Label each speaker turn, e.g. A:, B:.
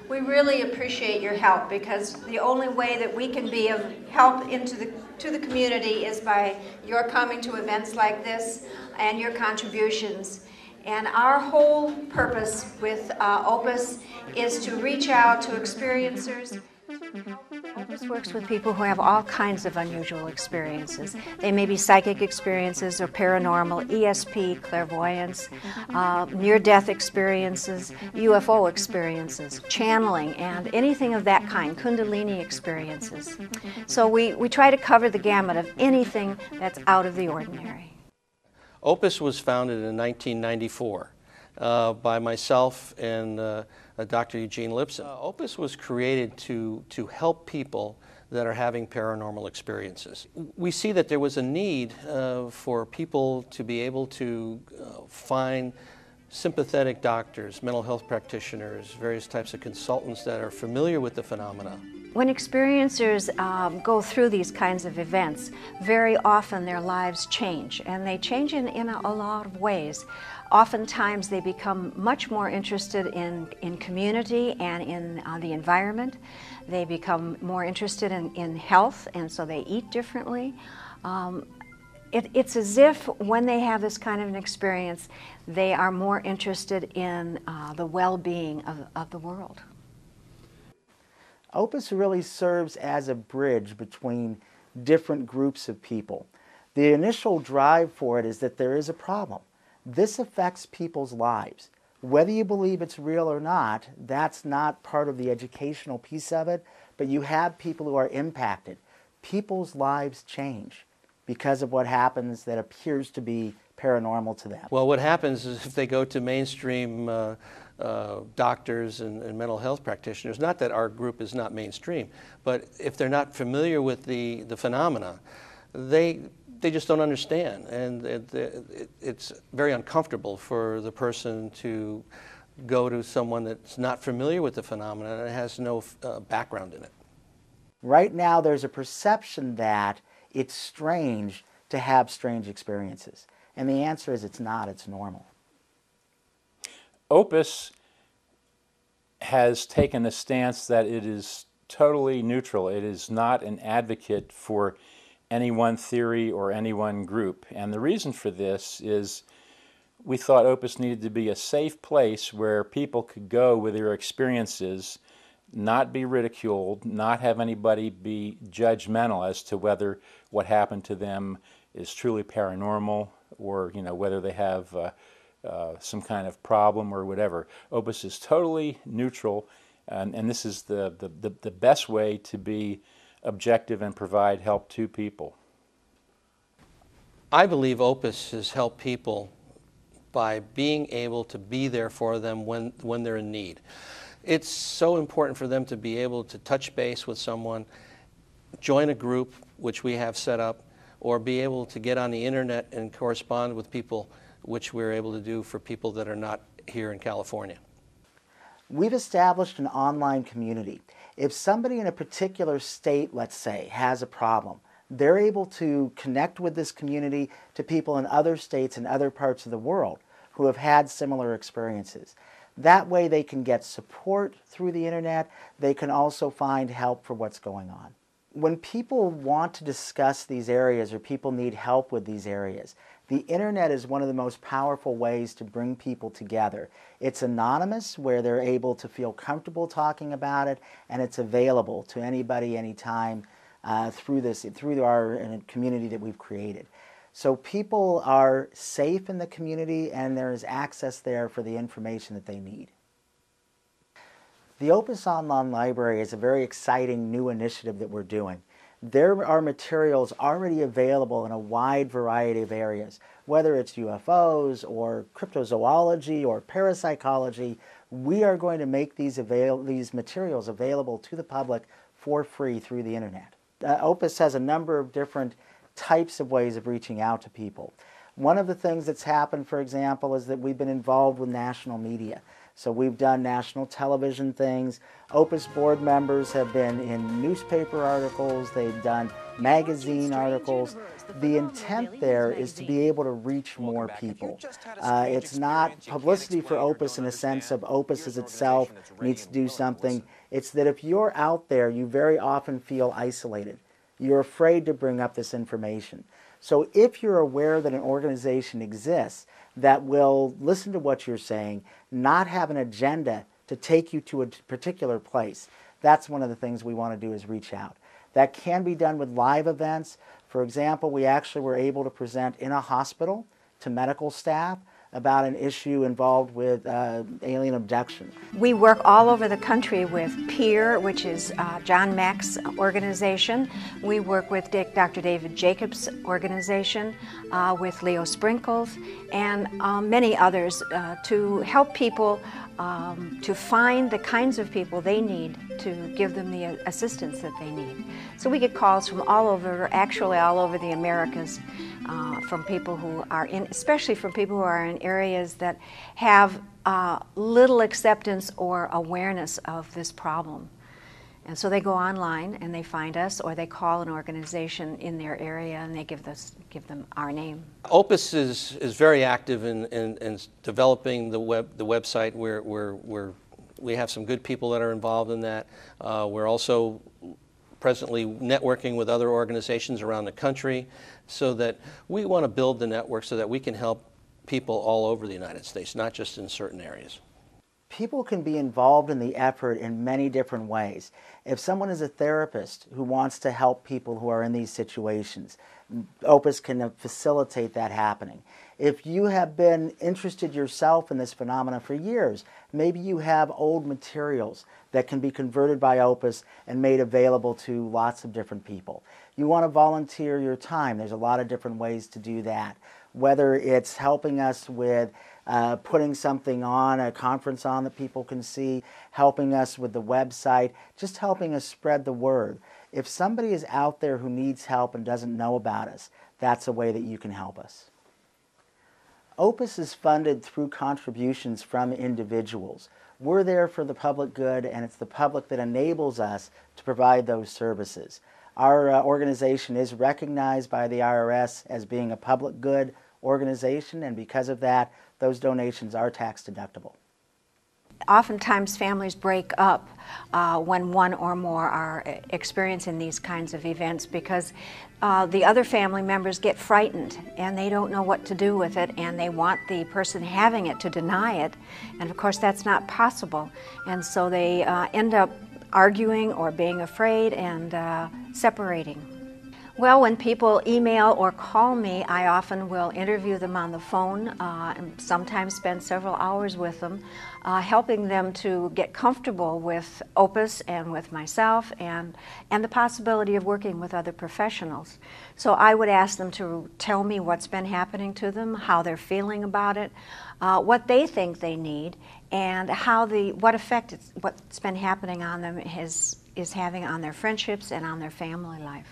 A: We really appreciate your help, because the only way that we can be of help to the community is by your coming to events like this and your contributions. And our whole purpose with OPUS is to reach out to experiencers. OPUS works with people who have all kinds of unusual experiences. They may be psychic experiences or paranormal, ESP, clairvoyance, near-death experiences, UFO experiences, channeling, and anything of that kind, Kundalini experiences. So we try to cover the gamut of anything that's out of the ordinary.
B: OPUS was founded in 1994 by myself and Dr. Eugene Lipson. OPUS was created to help people that are having paranormal experiences. We see that there was a need for people to be able to find sympathetic doctors, mental health practitioners, various types of consultants that are familiar with the phenomena.
A: When experiencers go through these kinds of events, very often their lives change, and they change in a lot of ways. Oftentimes they become much more interested in community and in the environment. They become more interested in health, and so they eat differently. It's as if when they have this kind of an experience, they are more interested in the well-being of the world.
C: OPUS really serves as a bridge between different groups of people. The initial drive for it is that there is a problem. This affects people's lives. Whether you believe it's real or not, that's not part of the educational piece of it, but you have people who are impacted. People's lives change because of what happens that appears to be paranormal to them.
B: Well, what happens is if they go to mainstream doctors and mental health practitioners, not that our group is not mainstream, but if they're not familiar with the phenomena, they just don't understand, and it's very uncomfortable for the person to go to someone that's not familiar with the phenomena and has no background in it.
C: Right now there's a perception that it's strange to have strange experiences, and the answer is it's not, it's normal.
D: OPUS has taken a stance that it is totally neutral. It is not an advocate for any one theory or any one group. And the reason for this is we thought OPUS needed to be a safe place where people could go with their experiences, not be ridiculed, not have anybody be judgmental as to whether what happened to them is truly paranormal or whether they have some kind of problem or whatever. OPUS is totally neutral, and this is the best way to be objective and provide help to people.
B: I believe OPUS has helped people by being able to be there for them when they're in need. It's so important for them to be able to touch base with someone, join a group, which we have set up, or be able to get on the internet and correspond with people, which we're able to do for people that are not here in California.
C: We've established an online community. If somebody in a particular state, let's say, has a problem, they're able to connect with this community to people in other states and other parts of the world who have had similar experiences. That way they can get support through the internet. They can also find help for what's going on. When people want to discuss these areas or people need help with these areas, the internet is one of the most powerful ways to bring people together. It's anonymous, where they're able to feel comfortable talking about it, and it's available to anybody, anytime through our community that we've created. So people are safe in the community, and there is access there for the information that they need. The OPUS Online Library is a very exciting new initiative that we're doing. there are materials already available in a wide variety of areas, whether it's UFOs or cryptozoology or parapsychology. We are going to make these materials available to the public for free through the internet. OPUS has a number of different types of ways of reaching out to people. One of the things that's happened, for example, is that we've been involved with national media. So we've done national television things. OPUS board members have been in newspaper articles. They've done magazine articles. The intent there is to be able to reach more people. It's not publicity for OPUS in a sense of OPUS as itself needs to do something. It's that if you're out there, you very often feel isolated. You're afraid to bring up this information. So if you're aware that an organization exists that will listen to what you're saying, not have an agenda to take you to a particular place, that's one of the things we want to do is reach out. That can be done with live events. For example, we actually were able to present in a hospital to medical staff about an issue involved with alien abduction.
A: We work all over the country with PEER, which is John Mack's organization. We work with Dr. David Jacobs' organization, with Leo Sprinkles, and many others to help people to find the kinds of people they need to give them the assistance that they need. So we get calls from all over, actually all over the Americas, from people who are in, especially from people who are in areas that have little acceptance or awareness of this problem. And so they go online and they find us, or they call an organization in their area and they give them our name.
B: OPUS is very active in developing the website. We have some good people that are involved in that. We're also presently networking with other organizations around the country, so that we want to build the network so that we can help people all over the United States, not just in certain areas.
C: People can be involved in the effort in many different ways. If someone is a therapist who wants to help people who are in these situations, OPUS can facilitate that happening. If you have been interested yourself in this phenomena for years, maybe you have old materials that can be converted by OPUS and made available to lots of different people. You want to volunteer your time. There's a lot of different ways to do that. Whether it's helping us with putting something on, a conference on that people can see, helping us with the website, just helping us spread the word. If somebody is out there who needs help and doesn't know about us, that's a way that you can help us. OPUS is funded through contributions from individuals. We're there for the public good, and it's the public that enables us to provide those services. Our organization is recognized by the IRS as being a public good organization, and because of that, those donations are tax deductible.
A: Oftentimes families break up when one or more are experiencing these kinds of events because the other family members get frightened and they don't know what to do with it, and they want the person having it to deny it, and of course that's not possible, and so they end up arguing or being afraid and separating. Well, when people email or call me, I often will interview them on the phone and sometimes spend several hours with them, helping them to get comfortable with OPUS and with myself and the possibility of working with other professionals. So I would ask them to tell me what's been happening to them, how they're feeling about it, what they think they need, and what effect what's been happening on them is having on their friendships and on their family life.